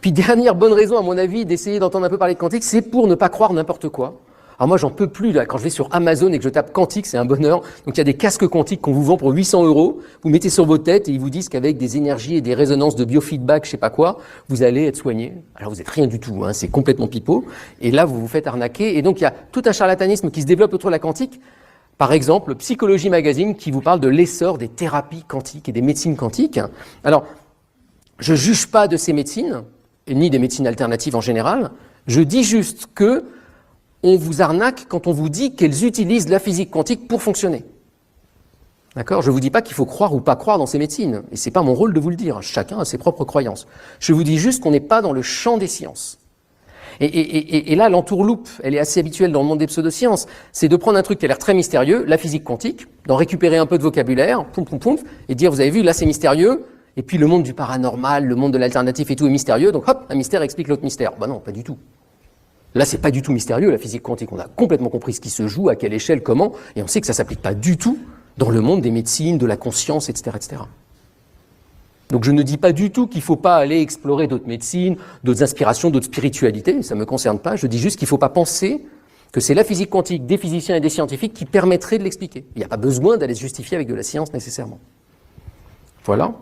Puis dernière bonne raison, à mon avis, d'essayer d'entendre un peu parler de quantique, c'est pour ne pas croire n'importe quoi. Alors moi, j'en peux plus, là, quand je vais sur Amazon et que je tape quantique, c'est un bonheur. Donc il y a des casques quantiques qu'on vous vend pour 800 €, vous mettez sur vos têtes et ils vous disent qu'avec des énergies et des résonances de biofeedback, je sais pas quoi, vous allez être soigné. Alors vous êtes rien du tout, hein, c'est complètement pipeau. Et là, vous vous faites arnaquer. Et donc il y a tout un charlatanisme qui se développe autour de la quantique. Par exemple, Psychologie Magazine qui vous parle de l'essor des thérapies quantiques et des médecines quantiques. Alors, je juge pas de ces médecines, ni des médecines alternatives en général. Je dis juste que on vous arnaque quand on vous dit qu'elles utilisent la physique quantique pour fonctionner. D'accord ? Je ne vous dis pas qu'il faut croire ou pas croire dans ces médecines, et ce n'est pas mon rôle de vous le dire, chacun a ses propres croyances. Je vous dis juste qu'on n'est pas dans le champ des sciences. Et là, l'entourloupe, elle est assez habituelle dans le monde des pseudosciences, c'est de prendre un truc qui a l'air très mystérieux, la physique quantique, d'en récupérer un peu de vocabulaire, poum poum poum, et dire, vous avez vu, là c'est mystérieux, et puis le monde du paranormal, le monde de l'alternatif et tout est mystérieux, donc hop, un mystère explique l'autre mystère. Ben non, pas du tout. Là, c'est pas du tout mystérieux, la physique quantique. On a complètement compris ce qui se joue, à quelle échelle, comment, et on sait que ça s'applique pas du tout dans le monde des médecines, de la conscience, etc., etc. Donc je ne dis pas du tout qu'il faut pas aller explorer d'autres médecines, d'autres inspirations, d'autres spiritualités, ça me concerne pas. Je dis juste qu'il faut pas penser que c'est la physique quantique des physiciens et des scientifiques qui permettrait de l'expliquer. Il n'y a pas besoin d'aller se justifier avec de la science nécessairement. Voilà.